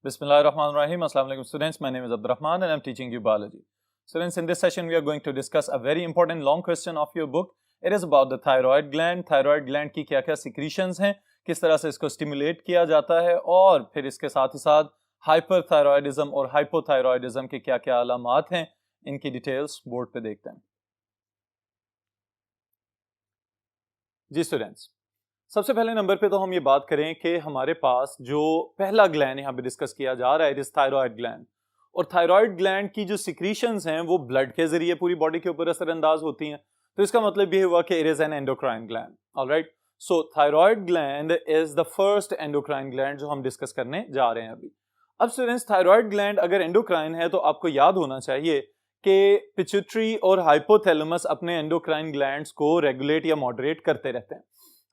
Bismillahirrahmanirrahim. Assalamu alaikum students. My name is Abdurrahman and I'm teaching you biology. Students, in this session we are going to discuss a very important long question of your book. It is about the thyroid gland. Thyroid gland की क्या-क्या secretions हैं, किस तरह से इसको stimulate किया जाता है और फिर इसके साथ ही साथ hyperthyroidism और hypothyroidism के क्या-क्या अलामात हैं, इनकी डिटेल्स बोर्ड पे देखते हैं. जी स्टूडेंट्स, सबसे पहले नंबर पे तो हम ये बात करें कि हमारे पास जो पहला ग्लैंड यहाँ पे डिस्कस किया जा रहा है इट इज थायराइड ग्लैंड. और थायराइड ग्लैंड की जो सिक्रीशंस हैं वो ब्लड के जरिए पूरी बॉडी के ऊपर असरअंदाज होती हैं. तो इसका मतलब ये हुआ कि it is an endocrine gland. Alright, so thyroid gland is the first endocrine gland जो हम डिस्कस करने जा रहे हैं अभी. अब स्टूडेंट्स, थायराइड ग्लैंड अगर एंडोक्राइन है तो आपको याद होना चाहिए कि पिट्यूटरी और हाइपोथैलेमस अपने एंडोक्राइन ग्लैंड्स को रेगुलेट या मॉडरेट करते रहते हैं.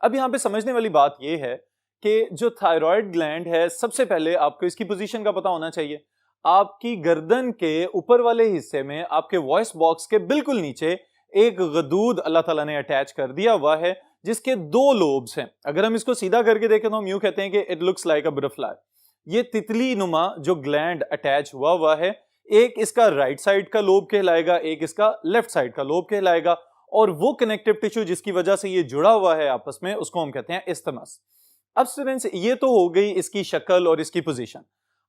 अब यहाँ पे समझने वाली बात यह है कि जो थायराइड ग्लैंड है, सबसे पहले आपको इसकी पोजीशन का पता होना चाहिए. आपकी गर्दन के ऊपर वाले हिस्से में आपके वॉइस बॉक्स के बिल्कुल नीचे एक गदूद अल्लाह ताला ने अटैच कर दिया हुआ है जिसके दो लोब्स हैं. अगर हम इसको सीधा करके देखें तो हम यूं कहते हैं कि it looks like a butterfly. ये तितली नुमा जो ग्लैंड अटैच हुआ है, एक इसका राइट साइड का लोब कहलाएगा, एक इसका लेफ्ट साइड का लोब कहलाएगा. और वो कनेक्टिव टिश्यू जिसकी वजह से ये जुड़ा हुआ है आपस में, उसको हम कहते हैं इस्थमस. अब स्टूडेंट्स, ये तो हो गई इसकी शक्ल और इसकी पोजीशन.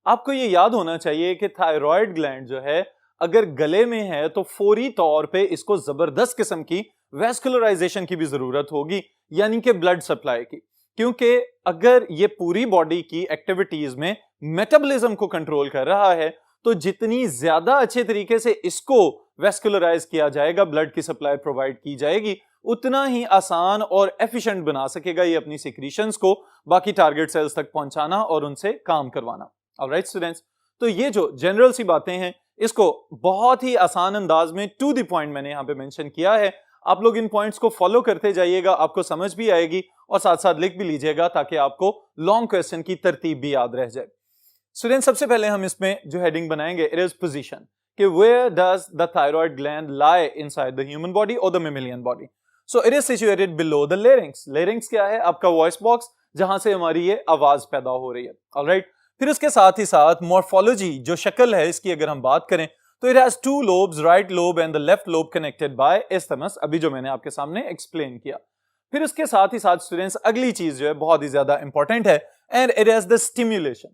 आपको ये याद होना चाहिए कि थायराइड ग्लैंड जो है अगर गले में है तो फौरी तौर पे इसको जबरदस्त किस्म की वैस्कुलराइजेशन की भी जरूरत होगी, यानी कि ब्लड सप्लाई की. क्योंकि अगर ये पूरी बॉडी की एक्टिविटीज में मेटाबॉलिज्म को कंट्रोल कर रहा है तो जितनी ज्यादा अच्छे तरीके से इसको वेस्कुलराइज किया जाएगा, ब्लड की सप्लाई प्रोवाइड की जाएगी, उतना ही आसान और एफिशिएंट बना सकेगा ये अपनी सिक्रीशंस को बाकी टारगेट सेल्स तक पहुंचाना और उनसे काम करवाना. ऑलराइट स्टूडेंट्स, तो ये जो जनरल सी बातें हैं इसको बहुत ही आसान अंदाज में टू द पॉइंट मैंने यहाँ पे मेंशन किया है. आप लोग इन पॉइंट्स को फॉलो करते जाइएगा, आपको समझ भी आएगी और साथ साथ लिख भी लीजिएगा ताकि आपको लॉन्ग क्वेश्चन की तरतीब भी याद रह जाए. स्टूडेंट, सबसे पहले हम इसमें जो हेडिंग बनाएंगे इट इज पोजीशन, कि where does the thyroid gland lie inside the human body or the mammalian body. So it is situated below the larynx. Larynx क्या है? आपका वॉइस बॉक्स जहां से हमारी ये आवाज पैदा हो रही है. ऑलराइट, फिर उसके साथ ही साथ मॉर्फोलॉजी जो शक्ल है इसकी अगर हम बात करें तो it has two lobes, right lobe and the left lobe connected by isthmus, अभी जो मैंने आपके सामने एक्सप्लेन किया. फिर उसके साथ ही साथ स्टूडेंट्स अगली चीज जो है बहुत ही ज्यादा इंपॉर्टेंट है and it has the stimulation.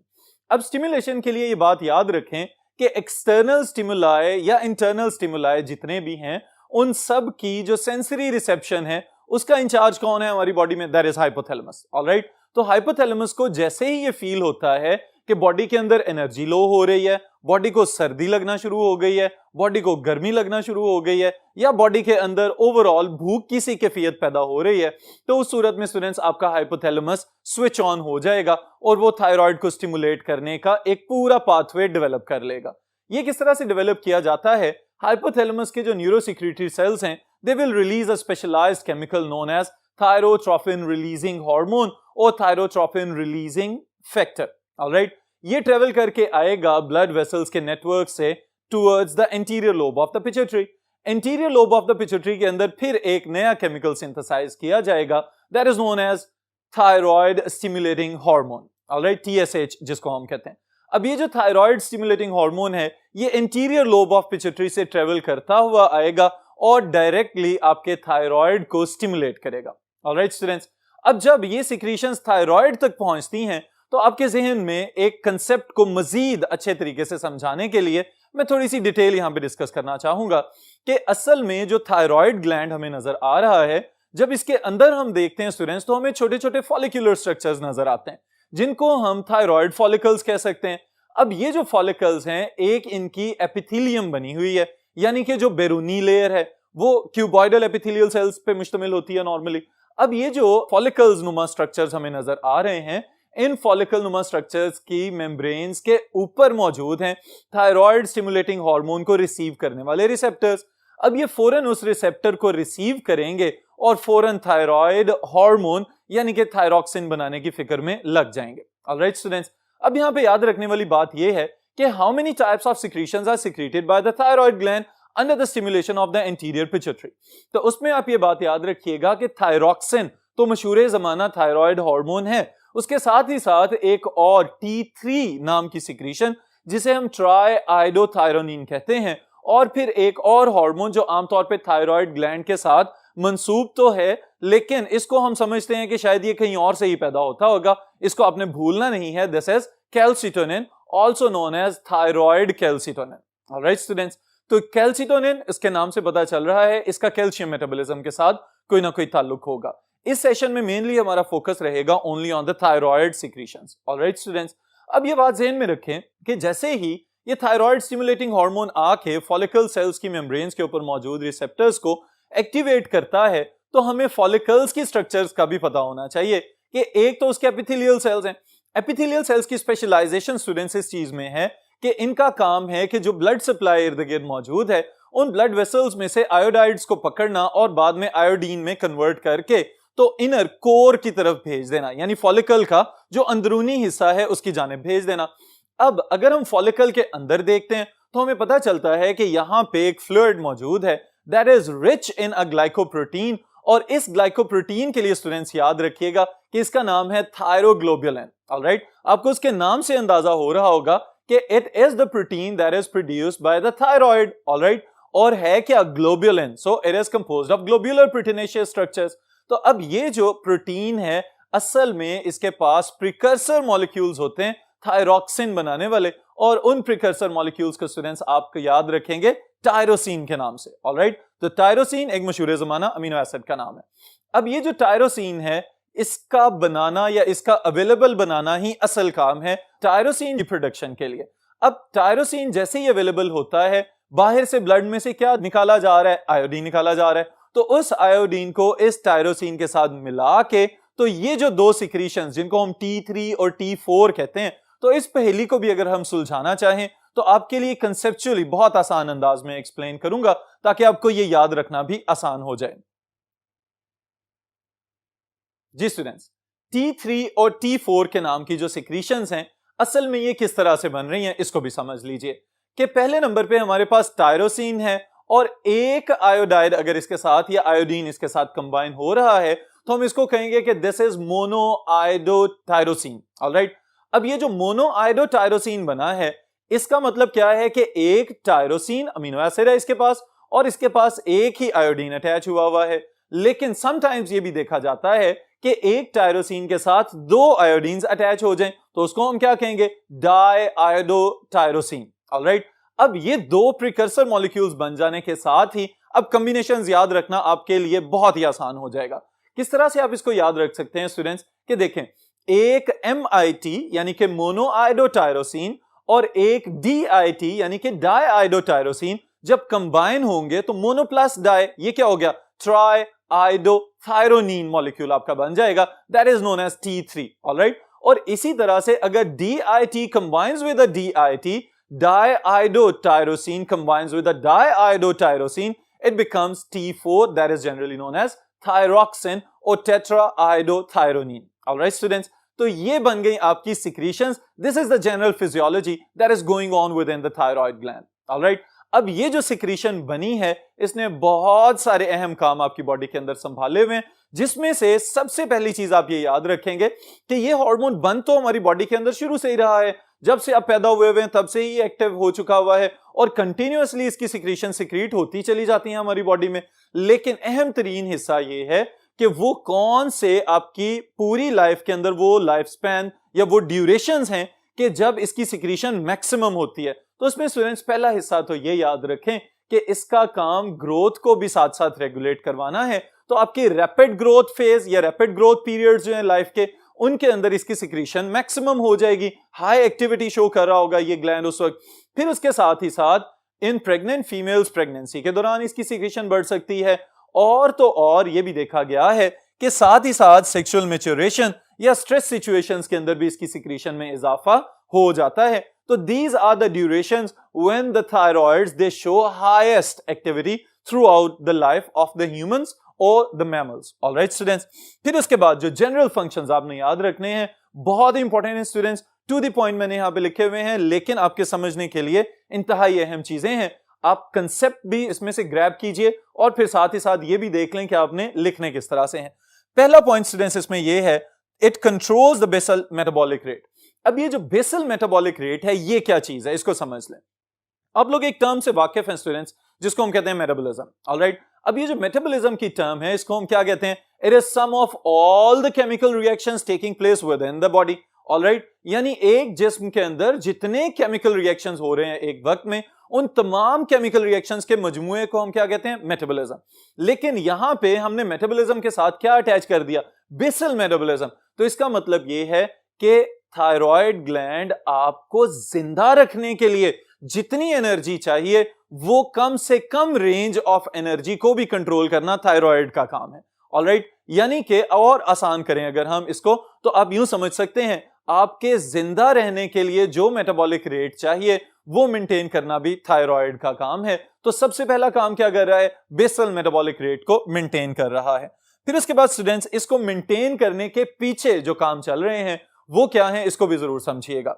अब स्टिमुलेशन के लिए ये बात याद रखें कि एक्सटर्नल स्टिमुलाई या इंटरनल स्टिमुलाई जितने भी हैं उन सब की जो सेंसरी रिसेप्शन है उसका इंचार्ज कौन है हमारी बॉडी में? That is hypothalamus. ऑलराइट, तो हाइपोथैलेमस को जैसे ही ये फील होता है कि बॉडी के अंदर एनर्जी लो हो रही है, बॉडी को सर्दी लगना शुरू हो गई है, बॉडी को गर्मी लगना शुरू हो गई है, या बॉडी के अंदर ओवरऑल भूख की सी कैफियत पैदा हो रही है, तो उस सूरत में स्टूडेंट्स आपका हाइपोथैलेमस स्विच ऑन हो जाएगा और वो थायराइड को स्टिमुलेट करने का एक पूरा पाथवे डेवलप कर लेगा. ये किस तरह से डेवलप किया जाता है? हाइपोथैलेमस के जो न्यूरोसिक्रीटरी सेल्स हैं they will release a specialised chemical known as thyrotropin releasing hormone और थायरोट्रोपिन रिलीजिंग फैक्टर. ऑलराइट, ये ट्रेवल करके आएगा ब्लड वेसल्स के नेटवर्क से towards the anterior lobe of the pituitary. Anterior lobe of the pituitary के अंदर फिर एक नया केमिकल सिंथेसाइज किया जाएगा that is known as thyroid stimulating hormone. Alright, TSH जिसको हम कहते हैं. अब ये जो थायराइड स्टिमुलेटिंग हार्मोन है ये एंटीरियर लोब ऑफ पिट्यूटरी से ट्रेवल करता हुआ आएगा और डायरेक्टली आपके थायराइड को स्टिमुलेट करेगा. ऑलराइट स्टूडेंट्स, अब जब ये सिक्रीशंस थायराइड तक पहुंचती हैं तो आपके जहन में एक कंसेप्ट को मजीद अच्छे तरीके से समझाने के लिए मैं थोड़ी सी डिटेल यहां पे डिस्कस करना चाहूंगा कि असल में जो थायराइड ग्लैंड हमें नजर आ रहा है, जब इसके अंदर हम देखते हैं स्टूडेंट्स तो हमें छोटे छोटे फॉलिकुलर स्ट्रक्चर्स नजर आते हैं जिनको हम थायराइड फॉलिकल्स कह सकते हैं. अब ये जो फॉलिकल्स हैं एक इनकी एपिथेलियम बनी हुई है, यानी कि जो बैरूनी लेयर है वो क्यूबॉइडल एपिथेलियल सेल्स पे मुश्तमिल होती है नॉर्मली. अब ये जो फॉलिकल्स नुमा स्ट्रक्चर्स हमें नजर आ रहे हैं, इन फॉलिकल नुमा स्ट्रक्चर्स की मेम्ब्रेन्स के ऊपर मौजूद हैं थायराइड स्टिमुलेटिंग हार्मोन को रिसीव करने वाले रिसेप्टर्स. अब ये फौरन उस रिसेप्टर को रिसीव करेंगे और फौरन थायराइड हार्मोन यानी कि थायरॉक्सिन बनाने की फिक्र में लग जाएंगे. ऑलराइट स्टूडेंट्स, अब यहां पे याद रखने वाली बात यह है कि how many types of secretions are secreted by the thyroid gland under the stimulation of the anterior pituitary. तो उसमें आप ये बात याद रखिएगा कि थायरॉक्सिन तो मशहूर जमाना थायराइड हार्मोन है उसके साथ ही साथ एक और T3 नाम की सिक्रीशन जिसे हम ट्राईआइडोथायरोनिन कहते हैं, और फिर एक और हार्मोन जो आमतौर पे थायराइड ग्लैंड के साथ मंसूब तो है, लेकिन इसको हम समझते हैं कि शायद ये कहीं और से ही पैदा होता होगा, इसको आपने भूलना नहीं है। This is calcitonin, also known as thyroid calcitonin. Alright students, तो कैल्सिटोनिन इसके नाम से पता चल रहा है इसका कैल्शियम मेटाबॉलिज्म के साथ कोई ना कोई ताल्लुक होगा। इस सेशन में मेनली हमारा फोकस रहेगा only on the thyroid secretions. Alright students, अब ये बात ज़हन में रखें कि जैसे ही ये थायराइड स्टिमुलेटिंग हार्मोन आके फॉलिकल सेल्स की मेम्ब्रेन्स के ऊपर मौजूद रिसेप्टर्स को एक्टिवेट करता है, तो हमें फॉलिकल्स की स्ट्रक्चर्स का भी पता होना चाहिए कि एक तो उसके एपिथेलियल सेल्स हैं। एपिथेलियल सेल्स की स्पेशलाइजेशन स्टूडेंट्स इस चीज में है कि इनका काम है कि जो ब्लड सप्लाई इर्द गिर्द मौजूद है उन ब्लड वेसल्स में से आयोडाइड्स को पकड़ना और बाद में आयोडीन में कन्वर्ट करके तो इनर कोर की तरफ भेज देना, यानी फॉलिकल का जो अंदरूनी हिस्सा है उसकी जानिब भेज देना। अब अगर हम फॉलिकल के अंदर देखते हैं तो हमें पता चलता है कि यहां पे एक फ्लूइड मौजूद है that is rich in a glycoprotein, और इस ग्लाइकोप्रोटीन के लिए स्टूडेंट्स याद रखिएगा कि इसका नाम है थायरोग्लोबुलिन। ऑलराइट, आपको उसके नाम से अंदाजा हो रहा होगा कि it is the protein that is produced by the thyroid. Alright, और है क्या? Globulin. So it is composed of globular proteinaceous structures. तो अब ये जो प्रोटीन है असल में इसके पास प्रिकर्सर मॉलिक्यूल्स होते हैं थायरोक्सिन बनाने वाले, और उन प्रिकर्सर मॉलिक्यूल्स को स्टूडेंट्स आपको याद रखेंगे टायरोसिन के नाम से। ऑलराइट, तो टायरोसिन एक मशहूर ज़माना अमीनो एसिड का नाम है। अब ये जो टायरोसिन है इसका बनाना या इसका अवेलेबल बनाना ही असल काम है टायरोसिन की प्रोडक्शन के लिए। अब टायरोसिन जैसे ही अवेलेबल होता है, बाहर से ब्लड में से क्या निकाला जा रहा है? आयोडीन निकाला जा रहा है। तो उस आयोडीन को इस टायरोसिन के साथ मिला के तो ये जो दो सिक्रीशंस जिनको हम T3 और T4 कहते हैं, तो इस पहेली को भी अगर हम सुलझाना चाहें तो आपके लिए कंसेप्चुअली बहुत आसान अंदाज में एक्सप्लेन करूंगा ताकि आपको ये याद रखना भी आसान हो जाए। जी स्टूडेंट्स, T3 और T4 के नाम की जो सिक्रीशंस हैं असल में ये किस तरह से बन रही हैं इसको भी समझ लीजिए कि पहले नंबर पे हमारे पास टायरोसिन है और एक आयोडाइड अगर इसके साथ या आयोडीन इसके साथ कंबाइन हो रहा है तो हम इसको कहेंगे कि दिस इज मोनोआयोडोटायरोसिन। ऑलराइट, अब ये जो मोनोआयोडोटायरोसिन बना है इसका मतलब क्या है कि एक टायरोसिन अमीनो एसिड है इसके पास और इसके पास एक ही आयोडीन अटैच हुआ है। लेकिन समटाइम्स ये भी देखा जाता है कि एक टायरोसिन के साथ दो आयोडीन्स अटैच हो जाएं तो उसको हम क्या कहेंगे? डाईआयोडोटायरोसिन। ऑलराइट, अब ये दो प्रिकर्सर मॉलिक्यूल्स बन जाने के साथ ही अब कॉम्बिनेशंस याद रखना आपके लिए बहुत ही आसान हो जाएगा। किस तरह से आप इसको याद रख सकते हैं स्टूडेंट्स कि देखें, एक MIT यानी कि मोनोआयोडोटायरोसिन और एक DIT यानी कि डाईआयोडोटायरोसिन जब कंबाइन होंगे तो मोनो प्लस डाई ये क्या हो गया? ट्राईआयोडोथायरोनिन मॉलिक्यूल आपका बन जाएगा, that is known as T3। Alright, और इसी तरह से अगर DIT combines with a DIT, diiodotyrosine combines with a diiodotyrosine, it becomes T4, that is generally known as thyroxine or tetraiodothyronine. All right, students. तो ये बन गई आपकी secretions. This is the general physiology that is going on within the thyroid gland. All right. अब ये जो secretion बनी है इसने बहुत सारे अहम काम आपकी बॉडी के अंदर संभाले हुए हैं, जिसमें से सबसे पहली चीज आप ये याद रखेंगे कि ये हार्मोन बन तो हमारी बॉडी के अंदर शुरू से ही रहा है, जब से आप पैदा हुए हैं तब से ही एक्टिव हो चुका हुआ है और कंटिन्यूअसली इसकी सिक्रीशन सिक्रीट होती चली जाती है हमारी बॉडी में। लेकिन अहम तरीन हिस्सा ये है कि वो कौन से आपकी पूरी लाइफ के अंदर वो लाइफ स्पैन या वो ड्यूरेशंस हैं कि जब इसकी सिक्रीशन मैक्सिमम होती है। तो उसमें स्टूडेंट्स पहला हिस्सा तो ये याद रखें कि इसका काम ग्रोथ को भी साथ साथ रेगुलेट करवाना है। तो आपकी रैपिड ग्रोथ फेज या रैपिड ग्रोथ पीरियड्स जो है लाइफ के, उनके अंदर इसकी सिक्रीशन मैक्सिमम हो जाएगी, हाई एक्टिविटी शो कर रहा होगा ये ग्लैंड उस वक्त। फिर उसके साथ ही साथ इन प्रेग्नेंट फीमेल्स प्रेगनेंसी के दौरान इसकी सिक्रीशन बढ़ सकती है, और तो और ये भी देखा गया है कि साथ ही साथ सेक्सुअल मैच्योरेशन या स्ट्रेस सिचुएशंस के अंदर भी इसकी सिक्रीशन में इजाफा हो जाता है। तो these are the durations when the thyroids they show highest activity throughout the life of the humans or the mammals. All right students, फिर उसके बाद जो general functions आपने याद रखने हैं बहुत ही इंपॉर्टेंट है स्टूडेंट्स, टू द पॉइंट मैंने यहाँ पे लिखे हुए हैं, लेकिन आपके समझने के लिए इंतहाई अहम चीजें हैं। आप कंसेप्ट भी इसमें से ग्रैब कीजिए और फिर साथ ही साथ ये भी देख लें कि आपने लिखने किस तरह से हैं। पहला पॉइंट स्टूडेंट्स इसमें यह है, it controls the basal metabolic rate. अब ये जो बेसल मेटाबॉलिक रेट है ये क्या चीज है, इसको समझ लें। आप लोग एक टर्म से वाकिफ हैं स्टूडेंट्स, जिसको हम कहते हैं मेटाबॉलिज्म। ऑलराइट, अब ये जो मेटाबॉलिज्म की टर्म है इसको हम क्या कहते हैं? It is sum of all the chemical reactions taking place within the body. Alright, यानी एक जिस्म के अंदर जितने केमिकल रिएक्शंस हो रहे हैं एक वक्त में, उन तमाम केमिकल रिएक्शंस के मजमूए को हम क्या कहते हैं? मेटाबॉलिज्म। लेकिन यहां पे हमने मेटाबॉलिज्म के साथ क्या अटैच कर दिया? Basal metabolism. तो इसका मतलब ये है कि थायराइड ग्लैंड आपको जिंदा रखने के लिए जितनी एनर्जी चाहिए वो कम से कम रेंज ऑफ एनर्जी को भी कंट्रोल करना थायराइड का काम है। ऑलराइट, यानी कि और आसान करें अगर हम इसको, तो आप यूं समझ सकते हैं आपके जिंदा रहने के लिए जो मेटाबॉलिक रेट चाहिए वो मेंटेन करना भी थायराइड का काम है। तो सबसे पहला काम क्या कर रहा है? बेसल मेटाबॉलिक रेट को मेंटेन कर रहा है। फिर उसके बाद स्टूडेंट्स, इसको मेंटेन करने के पीछे जो काम चल रहे हैं वो क्या है, इसको भी जरूर समझिएगा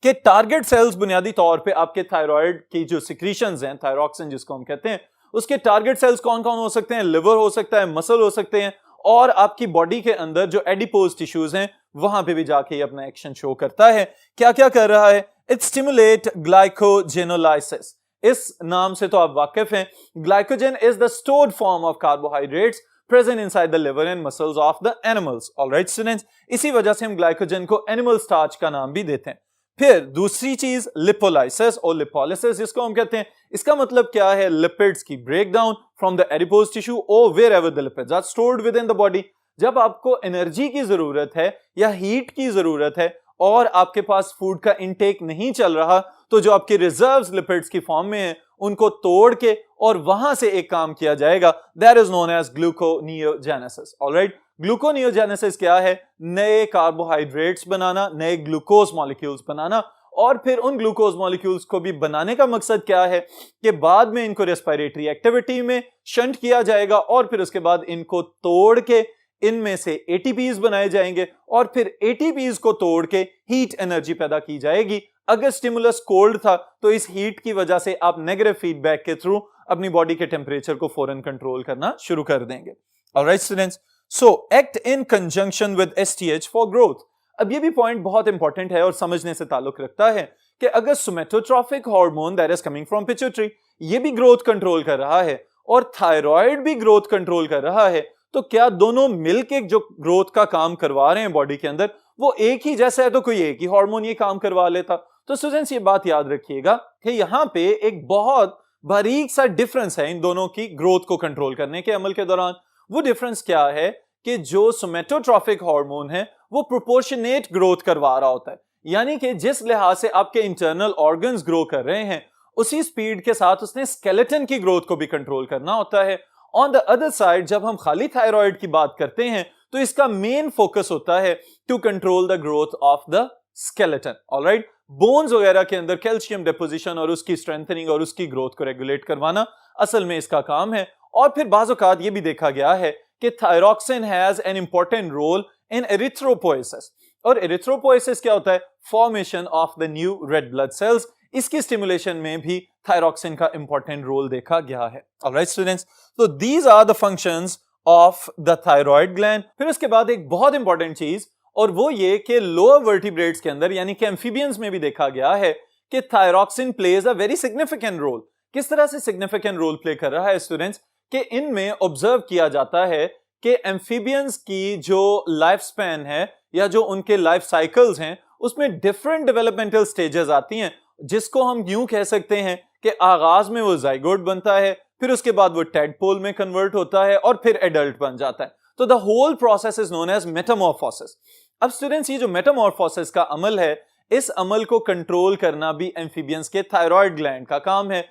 कि टारगेट सेल्स बुनियादी तौर पे आपके थायराइड की जो सिक्रीशंस हैं, थायरॉक्सिन जिसको हम कहते हैं, उसके टारगेट सेल्स कौन कौन हो सकते हैं? लिवर हो सकता है, मसल हो सकते हैं, और आपकी बॉडी के अंदर जो एडिपोज टिश्यूज हैं वहां पे भी जाके ये अपना एक्शन शो करता है। क्या क्या कर रहा है? It stimulate glycogenolysis. इस नाम से तो आप वाकिफ हैं। Glycogen is the stored form of carbohydrates present inside the liver and muscles of the animals. Alright students, इसी वजह से हम ग्लाइकोजन को एनिमल स्टार्च का नाम भी देते हैं। फिर दूसरी चीज लिपोलाइसिस और लिपोलिसिस जिसको हम कहते हैं, इसका मतलब क्या है? लिपिड्स की breakdown from the adipose tissue और wherever the lipids are stored within the body. जब आपको एनर्जी की जरूरत है या हीट की जरूरत है और आपके पास फूड का इनटेक नहीं चल रहा, तो जो आपके रिजर्व्स लिपिड्स की फॉर्म में है उनको तोड़ के और वहां से एक काम किया जाएगा, that is known as gluconeogenesis. Alright, gluconeogenesis क्या है? नए कार्बोहाइड्रेट्स बनाना, नए ग्लूकोज मॉलिक्यूल्स बनाना, और फिर उन ग्लूकोज मॉलिक्यूल्स को भी बनाने का मकसद क्या है कि बाद में इनको रेस्पिरेटरी एक्टिविटी में शंट किया जाएगा और फिर उसके बाद इनको तोड़ के इनमें से एटीपीज बनाए जाएंगे और फिर एटीपीज को तोड़ के हीट एनर्जी पैदा की जाएगी। अगर स्टिमुलस कोल्ड था तो इस हीट की वजह से आप नेगेटिव फीडबैक के थ्रू अपनी बॉडी के टेम्परेचर को फौरन कंट्रोल करना शुरू कर देंगे। Alright students, so act in conjunction with STH for growth. अब ये भी पॉइंट बहुत इंपॉर्टेंट है और समझने से ताल्लुक रखता है कि अगर somatotrophic hormone that is coming from pituitary ये भी ग्रोथ कंट्रोल कर रहा है और थायराइड भी ग्रोथ कंट्रोल कर रहा है, तो क्या दोनों मिलकर जो ग्रोथ का काम करवा रहे हैं बॉडी के अंदर वो एक ही जैसा है? तो कोई एक ही हार्मोन ये काम करवा लेता? तो स्टूडेंट्स, ये बात याद रखिएगा कि यहां पे एक बहुत बारीक सा डिफरेंस है इन दोनों की ग्रोथ को कंट्रोल करने के अमल के दौरान। वो डिफरेंस क्या है कि जो सोमेटोट्रॉफिक हार्मोन है वो प्रोपोर्शनेट ग्रोथ करवा रहा होता है, यानी कि जिस लिहाज से आपके इंटरनल ऑर्गन्स ग्रो कर रहे हैं उसी स्पीड के साथ उसने स्केलेटन की ग्रोथ को भी कंट्रोल करना होता है। ऑन द अदर साइड, जब हम खाली थायराइड की बात करते हैं तो इसका मेन फोकस होता है to control the growth of the skeleton. Alright, bones वगैरह के अंदर कैल्शियम डिपोजिशन और उसकी स्ट्रेंथनिंग और उसकी ग्रोथ को रेगुलेट करवाना असल में इसका काम है। और फिर बाज़ औक़ात ये भी देखा गया है कि thyroxine has an important role in erythropoiesis. और एरिथ्रोपोएसिस क्या होता है? Formation of the new red blood cells. इसकी स्टिमुलेशन में भी थायरॉक्सिन का इंपॉर्टेंट रोल देखा गया है। ऑलराइट स्टूडेंट्स, तो these are the functions of the thyroid gland. फिर उसके बाद एक बहुत इंपॉर्टेंट चीज, और वो ये कि लोअर वर्टिब्रेट्स के अंदर यानी कि एम्फीबियंस में भी देखा गया है कि thyroxine plays a very significant role. किस तरह से सिग्निफिकेंट रोल प्ले कर रहा है स्टूडेंट्स? कि इनमें ऑब्जर्व किया जाता है कि एम्फीबियंस की जो लाइफ स्पैन है या जो उनके लाइफ साइकिल्स हैं उसमें डिफरेंट डेवलपमेंटल स्टेजेस आती हैं, जिसको हम यूं कह सकते हैं कि आगाज में वो जाइगोट बनता है, फिर उसके बाद वो टेडपोल में कन्वर्ट होता है और फिर एडल्ट बन जाता है। तो the whole process is known as metamorphosis. अब स्टूडेंट्स, ये जो मेटामॉर्फोसिस का अमल है, इस अमल को कंट्रोल करना भी एम्फीबियंस के थायराइड ग्लैंड का काम है।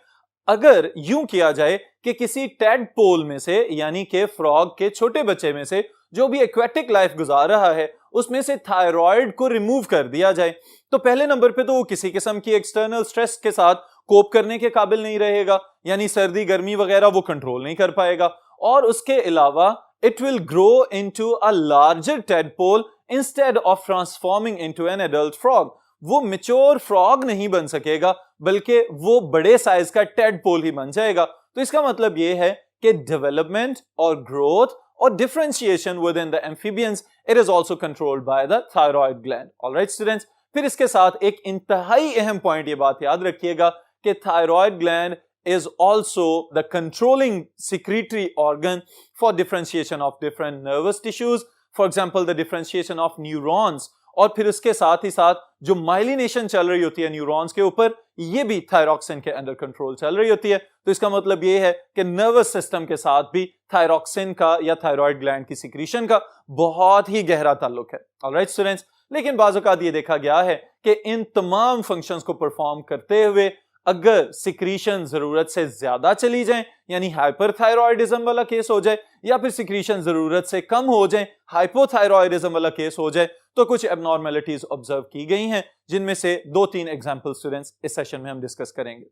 अगर यूं किया जाए कि किसी टेडपोल में से यानी कि फ्रॉग के छोटे बच्चे में से जो भी एक्वेटिक लाइफ गुजार रहा है उसमें से थायराइड को रिमूव कर दिया जाए, तो पहले नंबर पे तो वो किसी किस्म की एक्सटर्नल स्ट्रेस के साथ कोप करने के काबिल नहीं रहेगा, यानी सर्दी गर्मी वगैरह वो कंट्रोल नहीं कर पाएगा। और उसके अलावा it will grow into a larger tadpole instead of transforming into an adult frog. वो मैच्योर फ्रॉग नहीं बन सकेगा बल्कि वो बड़े साइज का टेडपोल ही बन जाएगा। तो इसका मतलब ये है कि डेवलपमेंट और ग्रोथ और differentiation with in the amphibians it is also controlled by the thyroid gland. Alright students, फिर इसके साथ एक इंतहाई अहम पॉइंट ये बात याद रखिएगा कि thyroid gland is also the controlling secretory organ for differentiation of different nervous tissues, for example the differentiation of neurons, और फिर उसके साथ ही साथ जो माइलिनेशन चल रही होती है न्यूरॉन्स के ऊपर, ये भी थायरॉक्सिन के अंडर कंट्रोल चल रही होती है। तो इसका मतलब ये है कि नर्वस सिस्टम के साथ भी थायरॉक्सिन का या थायराइड ग्लैंड की सिक्रीशन का बहुत ही गहरा ताल्लुक है। ऑलराइट स्टूडेंट्स, लेकिन बाज़ औक़ात ये देखा गया है कि इन तमाम फंक्शंस को परफॉर्म करते हुए अगर सिक्रीशन जरूरत से ज्यादा चली जाए, यानी हाइपरथायरॉयडिज्म वाला केस हो जाए, या फिर सिक्रीशन जरूरत से कम हो जाए, हाइपोथायरॉयडिज्म वाला केस हो जाए, तो कुछ एबनॉर्मेलिटीज ऑब्जर्व की गई हैं, जिनमें से 2-3 एग्जांपल स्टूडेंट्स इस सेशन में हम डिस्कस करेंगे।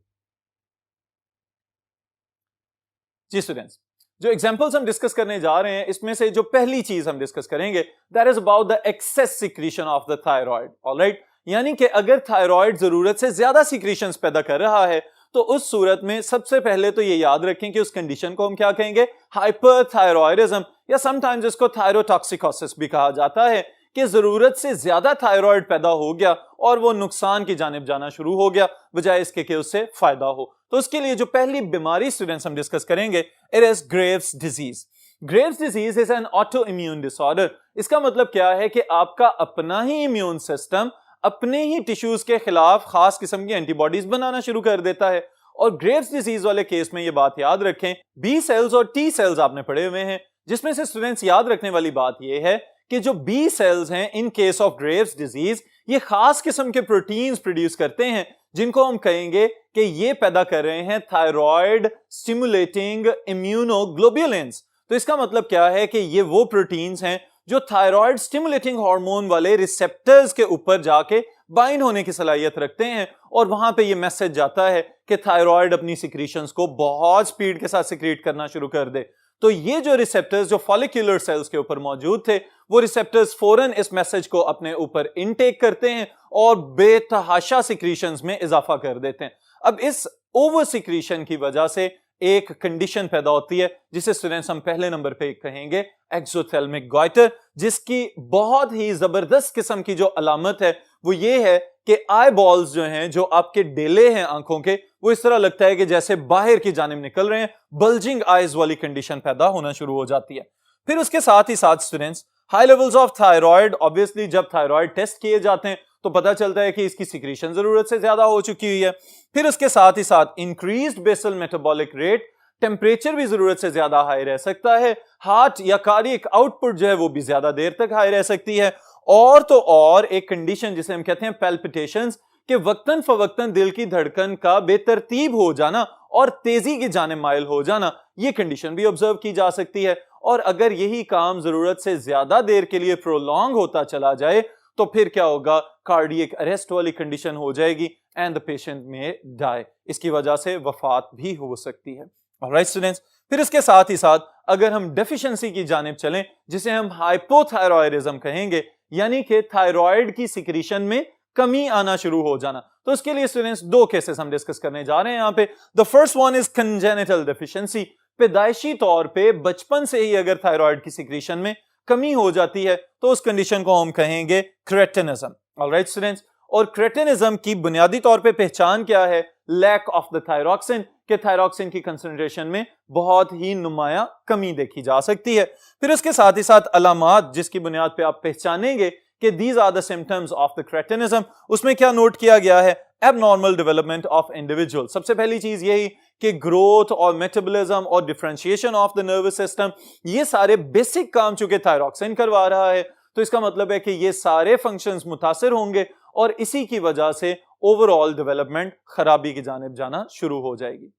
जी स्टूडेंट्स, जो एग्जांपल्स हम डिस्कस करने जा रहे हैं, इसमें से जो पहली चीज हम डिस्कस करेंगे that is about the excess secretion of the thyroid. Alright, यानी कि अगर थायराइड जरूरत से ज्यादा सिक्रीशंस पैदा कर रहा है, तो उस सूरत में सबसे पहले तो ये याद रखें कि उस कंडीशन को हम क्या कहेंगे, हाइपरथायरॉयडिज्म, या समटाइम्स इसको थायरोटॉक्सिकोसिस भी कहा जाता है, कि जरूरत से ज्यादा थायराइड पैदा हो गया और वो नुकसान की जानिब जाना शुरू हो गया, बजाय इसके कि उससे फायदा हो। तो उसके लिए जो पहली बीमारी स्टूडेंट्स हम डिस्कस करेंगे, it is Graves disease. Graves disease is an auto immune disorder. इसका मतलब क्या है कि आपका अपना ही इम्यून सिस्टम अपने ही टिश्यूज के खिलाफ खास किस्म की एंटीबॉडीज बनाना शुरू कर देता है। और ग्रेव्स डिजीज वाले केस में ये बात याद रखें, बी सेल्स और टी सेल्स आपने पढ़े हुए हैं, जिसमें से स्टूडेंट्स याद रखने वाली बात यह है कि जो बी सेल्स हैं in case of Graves disease, ये खास किस्म के प्रोटीन्स प्रोड्यूस करते हैं, जिनको हम कहेंगे कि ये पैदा कर रहे हैं थायराइड स्टिमुलेटिंग इम्यूनोग्लोबुलिन्स। तो इसका मतलब क्या है कि ये वो प्रोटीन्स हैं जो थायराइड स्टिमुलेटिंग हार्मोन वाले रिसेप्टर्स के ऊपर जाके बाइंड होने की सलाहियत रखते हैं, और वहां पे ये मैसेज जाता है कि थायराइड अपनी सिक्रीशंस को बहुत स्पीड के साथ सिक्रीट करना शुरू कर दे। तो ये जो रिसेप्टर्स जो फॉलिक्यूलर सेल्स के ऊपर मौजूद थे, वो रिसेप्टर्स फौरन इस मैसेज को अपने ऊपर इनटेक करते हैं और बेतहाशा सिक्रीशंस में इजाफा कर देते हैं। अब इस ओवर सिक्रीशन की वजह से एक कंडीशन पैदा होती है, जिसे स्टूडेंट्स हम पहले नंबर पे कहेंगे एक्सोथेल्मिक गॉइटर, जिसकी बहुत ही जबरदस्त किस्म की जो अलामत है वो ये है कि आई बॉल्स जो हैं, जो आपके डेले हैं आंखों के, वो इस तरह लगता है कि जैसे बाहर की जानिब निकल रहे हैं, बल्जिंग आईज वाली कंडीशन पैदा होना शुरू हो जाती है। फिर उसके साथ ही साथ students high levels of thyroid, obviously जब थायराइड टेस्ट किए जाते हैं तो पता चलता है कि इसकी सिक्रीशन जरूरत से ज्यादा हो चुकी हुई है। फिर उसके साथ ही साथ increased basal metabolic rate, temperature भी जरूरत से ज्यादा हाई रह सकता है, हार्ट या कार्डियक आउटपुट जो है वो भी ज्यादा देर तक हाई रह सकती है, और तो और एक कंडीशन जिसे हम कहते हैं पैल्पिटेशंस, कि वक्तन फवक्तन दिल की धड़कन का बेतरतीब हो जाना और तेजी की जाने माइल हो जाना, ये कंडीशन भी ऑब्जर्व की जा सकती है। और अगर यही काम जरूरत से ज्यादा देर के लिए प्रोलॉन्ग होता चला जाए तो फिर क्या होगा, कार्डियक अरेस्ट वाली कंडीशन हो जाएगी एंड द पेशेंट में डाई, इसकी वजह से वफात भी हो सकती है। ऑलराइट स्टूडेंट्स, फिर इसके साथ ही साथ अगर हम डेफिशिएंसी की जानिब चलें, जिसे हम हाइपोथायरॉयडिज्म कहेंगे, यानी कि थायराइड की सिक्रीशन में कमी आना शुरू हो जाना, तो उसके लिए स्टूडेंट्स 2 केसेस हम डिस्कस करने जा रहे हैं यहाँ पे। The first one is congenital deficiency. पैदाइशी तौर पे बचपन से ही अगर थायराइड की सिक्रीशन में कमी हो जाती है तो उस कंडीशन को हम कहेंगे क्रेटिनिज्म। ऑलराइट स्टूडेंट्स, और क्रेटिनिज्म की बुनियादी तौर पे पहचान क्या है, लैक ऑफ द थायरॉक्सिन, के थायरॉक्सिन की कंसंट्रेशन में बहुत ही नुमाया कमी देखी जा सकती है। फिर उसके साथ ही साथ अलामात जिसकी बुनियाद पे आप पहचानेंगे कि these are the symptoms of the cretinism, उसमें क्या नोट किया गया है, एबनॉर्मल डेवलपमेंट ऑफ इंडिविजुअल। सबसे पहली चीज यही कि ग्रोथ और मेटाबॉलिज्म और differentiation of the nervous system, ये सारे बेसिक काम चूंकि थायरॉक्सिन करवा रहा है, तो इसका मतलब है कि ये सारे फंक्शंस मुतासिर होंगे और इसी की वजह से ओवरऑल डेवलपमेंट खराबी की जानिब जाना शुरू हो जाएगी।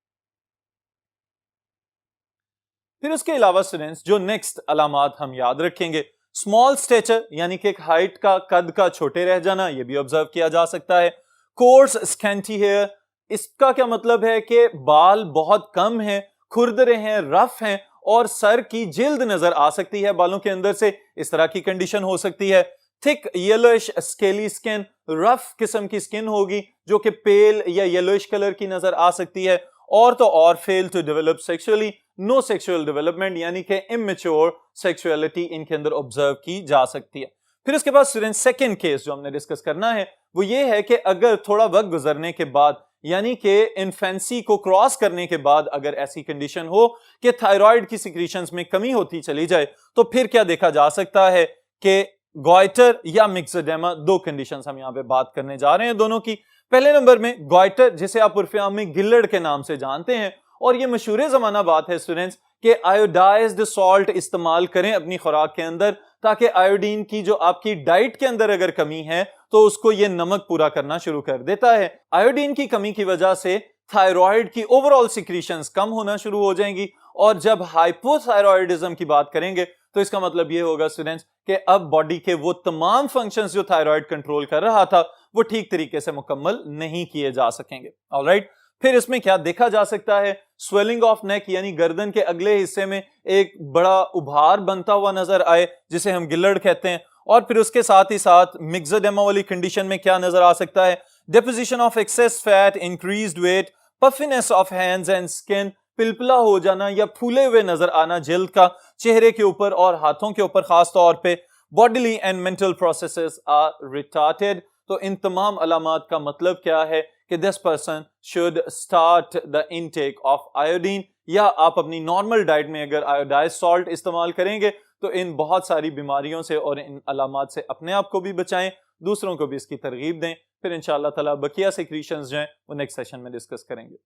फिर उसके अलावा स्टूडेंट्स जो नेक्स्ट अलामात हम याद रखेंगे, स्मॉल स्टेचर यानी कि एक हाइट का, कद का छोटे रह जाना, यह भी ऑब्जर्व किया जा सकता है। कोर्स स्कैंटी हेयर, इसका क्या मतलब है कि बाल बहुत कम हैं, खुरदरे हैं, रफ हैं और सर की जिल्द नजर आ सकती है बालों के अंदर से, इस तरह की कंडीशन हो सकती है। Thick yellowish scaly skin, rough किस्म की स्किन होगी जो कि पेल या येलोइश कलर की नजर आ सकती है। और तो और fail to develop sexually, no sexual development, यानी कि इमेच्योर सेक्सुअलिटी इनके अंदर ऑब्जर्व की जा सकती है। फिर उसके बाद स्टूडेंट सेकंड केस जो हमने डिस्कस करना है वो ये है कि अगर थोड़ा वक्त गुजरने के बाद, यानी कि इन्फेंसी को क्रॉस करने के बाद अगर ऐसी कंडीशन हो कि थायराइड की सिक्रीशंस में कमी होती चली जाए, तो फिर क्या देखा जा सकता है कि गॉइटर या मिक्सोडेमा, दो कंडीशंस हम यहां पे बात करने जा रहे हैं दोनों की। पहले नंबर में गॉइटर, जिसे आप उर्फे आम में गिल्लड़ के नाम से जानते हैं, और ये मशहूर जमाना बात है स्टूडेंट्स कि आयोडाइज्ड सॉल्ट इस्तेमाल करें अपनी खुराक के अंदर, ताकि आयोडीन की जो आपकी डाइट के अंदर अगर कमी है तो उसको ये नमक पूरा करना शुरू कर देता है। आयोडीन की कमी की वजह से थायराइड की ओवरऑल सिक्रीशंस कम होना शुरू हो जाएंगी, और जब हाइपोथायराइडिज्म की बात करेंगे तो इसका मतलब ये होगा स्टूडेंट्स कि अब बॉडी के वो तमाम फंक्शंस जो थायराइड कंट्रोल कर रहा था वो ठीक तरीके से मुकम्मल नहीं किए जा सकेंगे। ऑलराइट, फिर इसमें क्या देखा जा सकता है, स्वेलिंग ऑफ नेक, यानी गर्दन के अगले हिस्से में एक बड़ा उभार बनता हुआ नजर आए जिसे हम गिल्लड़ कहते हैं। और फिर उसके साथ ही साथ मिक्सोडेमा वाली कंडीशन में क्या नजर आ सकता है, deposition of excess fat, increased weight, puffiness of hands and skin, पिलपिला हो जाना या फूले हुए नजर आना जल्द का चेहरे के ऊपर और हाथों के ऊपर खास तौर पे, bodily and mental processes are retarded. तो इन तमाम अलामात का मतलब क्या है कि this person should start the intake of iodine, या आप अपनी नॉर्मल डाइट में अगर आयोडाइज्ड सॉल्ट इस्तेमाल करेंगे तो इन बहुत सारी बीमारियों से और इन अलामात से अपने आप को भी बचाएं, दूसरों को भी इसकी तरगीब दें। फिर इंशाअल्लाह ताला बकिया सिक्रीशंस जो हैं वो नेक्स्ट सेशन में डिस्कस करेंगे।